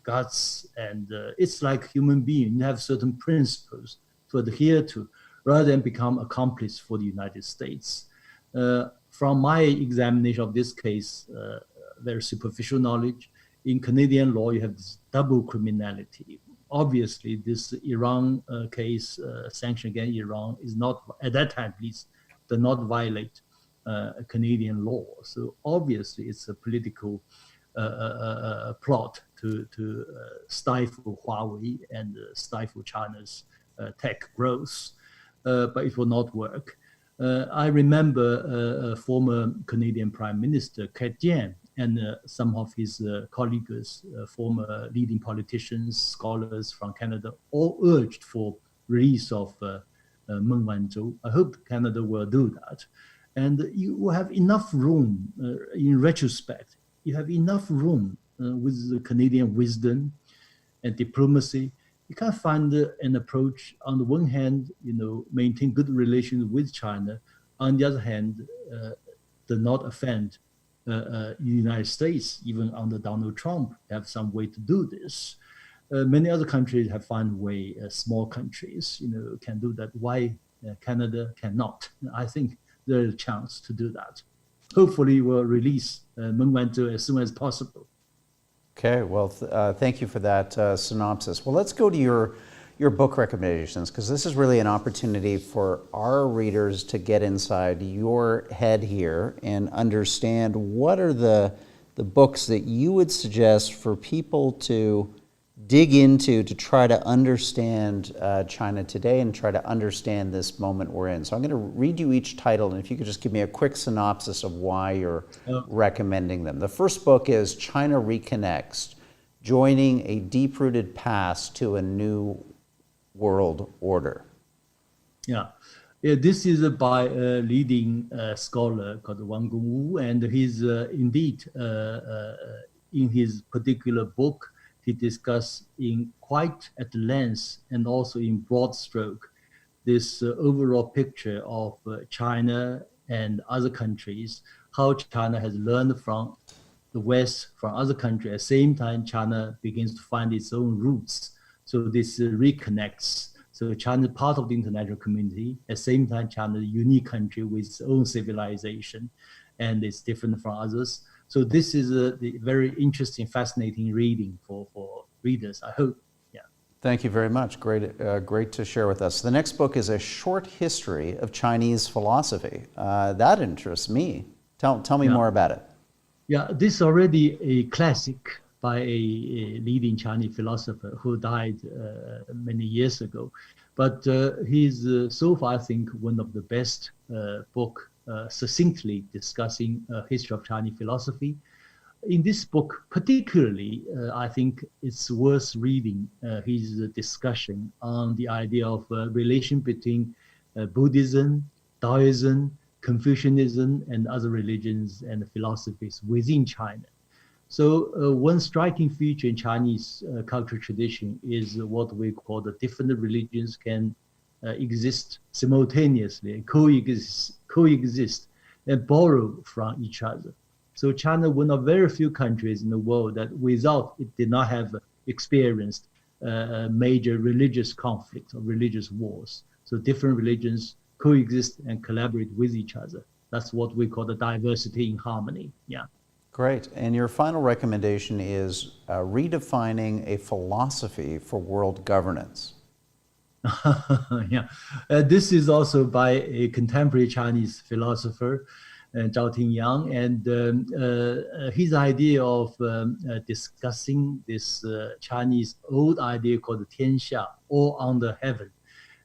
S2: guts, and it's like human being. You have certain principles to adhere to, rather than become accomplice for the United States. From my examination of this case, very superficial knowledge, in Canadian law, you have this double criminality. Obviously, this Iran case, sanction against Iran, is not, at that time at least, did not violate Canadian law. So obviously, it's a political plot to stifle Huawei and stifle China's tech growth, but it will not work. I remember former Canadian Prime Minister Kat Jian and some of his colleagues, former leading politicians, scholars from Canada, all urged for release of Meng Wanzhou. I hope Canada will do that. And you have enough room, in retrospect, you have enough room with the Canadian wisdom and diplomacy. You can find an approach, on the one hand, maintain good relations with China. On the other hand, do not offend the United States, even under Donald Trump, have some way to do this. Many other countries have found a way, small countries, can do that. Why Canada cannot? I think there's a chance to do that. Hopefully we'll release Meng Wanzhou as soon as possible.
S1: Okay, well, thank you for that synopsis. Well, let's go to your book recommendations, because this is really an opportunity for our readers to get inside your head here and understand what are the the books that you would suggest for people to dig into to try to understand China today and try to understand this moment we're in. So I'm going to read you each title, and if you could just give me a quick synopsis of why you're recommending them. The first book is China Reconnects, Joining a Deep-Rooted Past to a New World Order.
S2: Yeah. This is by a leading scholar called Wang Gongwu, and he's indeed, in his particular book, he discussed in quite at length and also in broad stroke this overall picture of China and other countries, how China has learned from the West, from other countries. At the same time, China begins to find its own roots. So this reconnects. So China is part of the international community. At the same time, China is a unique country with its own civilization, and it's different from others. So this is a very interesting, fascinating reading for readers, I hope. Yeah.
S1: Thank you very much. Great to share with us. The next book is A Short History of Chinese Philosophy. That interests me. Tell me more about it.
S2: Yeah, this is already a classic by a leading Chinese philosopher who died many years ago. But he's so far, I think, one of the best book succinctly discussing history of Chinese philosophy. In this book, particularly, I think it's worth reading his discussion on the idea of relation between Buddhism, Taoism, Confucianism, and other religions and philosophies within China. So one striking feature in Chinese cultural tradition is what we call the different religions can exist simultaneously and coexist and borrow from each other. So China, one of very few countries in the world that without it did not have experienced major religious conflict or religious wars. So different religions coexist and collaborate with each other. That's what we call the diversity in harmony. Yeah.
S1: Great. And your final recommendation is redefining a philosophy for world governance.
S2: Yeah, this is also by a contemporary Chinese philosopher, Zhao Tingyang, and his idea of discussing this Chinese old idea called Tianxia, all under heaven.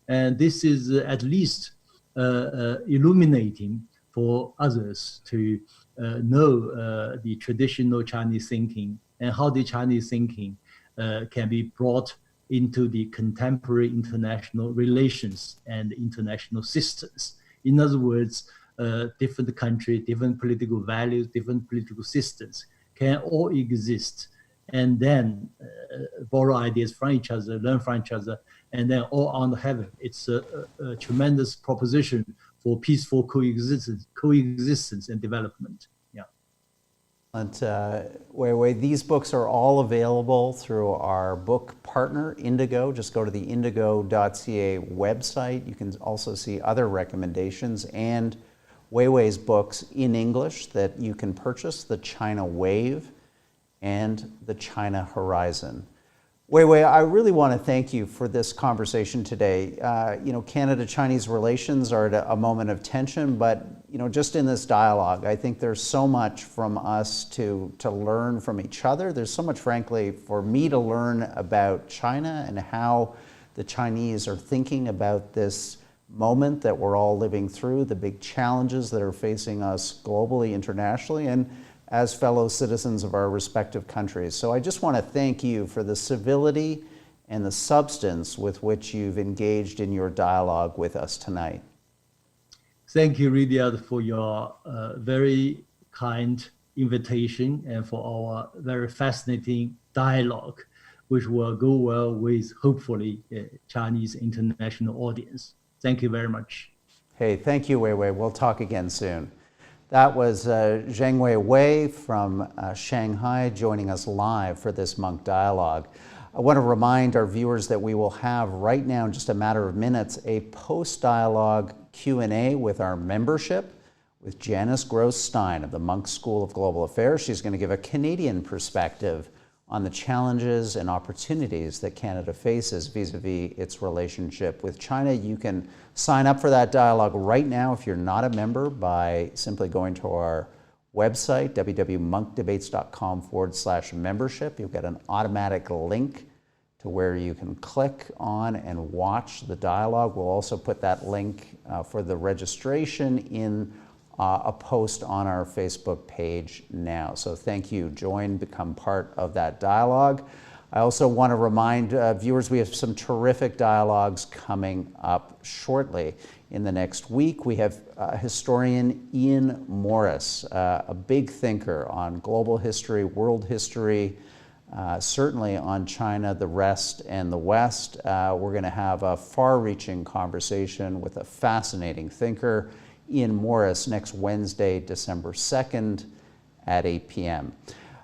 S2: And this is at least illuminating for others to know the traditional Chinese thinking and how the Chinese thinking can be brought into the contemporary international relations and international systems. In other words, different countries, different political values, different political systems can all exist and then borrow ideas from each other, learn from each other, and then all under heaven. It's a tremendous proposition for peaceful coexistence and development. Yeah.
S1: And WeiWei, these books are all available through our book partner, Indigo. Just go to the indigo.ca website. You can also see other recommendations and WeiWei's books in English that you can purchase, The China Wave and The China Horizon. WeiWei, I really want to thank you for this conversation today. Canada-Chinese relations are at a moment of tension, but just in this dialogue, I think there's so much from us to learn from each other. There's so much, frankly, for me to learn about China and how the Chinese are thinking about this moment that we're all living through, the big challenges that are facing us globally, internationally, and as fellow citizens of our respective countries. So I just want to thank you for the civility and the substance with which you've engaged in your dialogue with us tonight.
S2: Thank you, Riyadh, for your very kind invitation and for our very fascinating dialogue, which will go well with, hopefully, a Chinese international audience. Thank you very much.
S1: Hey, thank you, WeiWei. We'll talk again soon. That was Zhang WeiWei from Shanghai joining us live for this Monk Dialogue. I want to remind our viewers that we will have right now, in just a matter of minutes, a post-dialogue Q&A with our membership with Janice Gross-Stein of the Munk School of Global Affairs. She's going to give a Canadian perspective on the challenges and opportunities that Canada faces vis-a-vis its relationship with China. You can sign up for that dialogue right now if you're not a member by simply going to our website, www.monkdebates.com/membership. You'll get an automatic link to where you can click on and watch the dialogue. We'll also put that link for the registration in a post on our Facebook page now. So thank you. Join, become part of that dialogue. I also want to remind viewers we have some terrific dialogues coming up shortly. In the next week, we have historian Ian Morris, a big thinker on global history, world history, certainly on China, the rest, and the West. We're going to have a far-reaching conversation with a fascinating thinker, Ian Morris, next Wednesday, December 2nd at 8 p.m.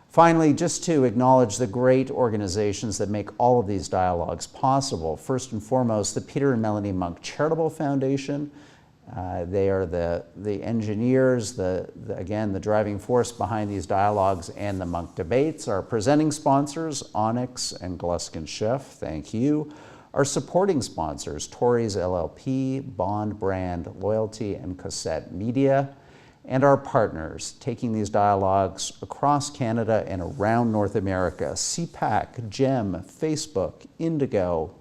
S1: Finally, just to acknowledge the great organizations that make all of these dialogues possible. First and foremost, the Peter and Melanie Monk Charitable Foundation. They are the engineers, again, the driving force behind these dialogues and the Monk Debates. Our presenting sponsors, Onyx and Gluskin Schiff, thank you. Our supporting sponsors, Torrey's LLP, Bond Brand Loyalty, and Cossette Media. And our partners taking these dialogues across Canada and around North America, CPAC, GEM, Facebook, Indigo,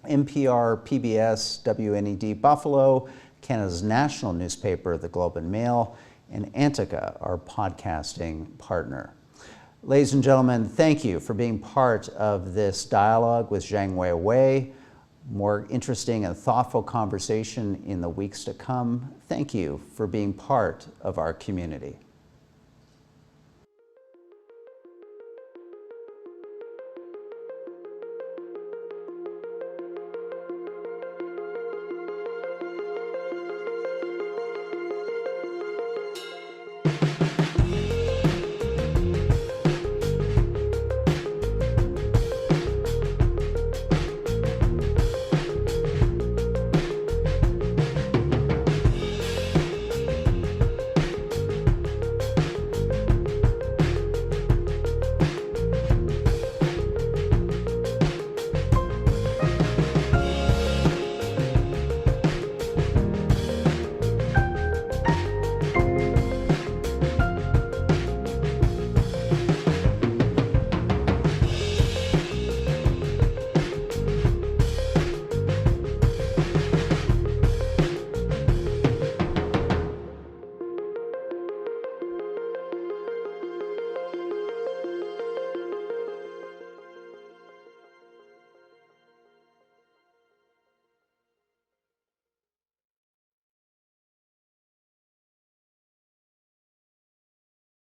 S1: NPR, PBS, WNED Buffalo, Canada's national newspaper, the Globe and Mail, and Antica, our podcasting partner. Ladies and gentlemen, thank you for being part of this dialogue with Zhang WeiWei. More interesting and thoughtful conversation in the weeks to come. Thank you for being part of our community.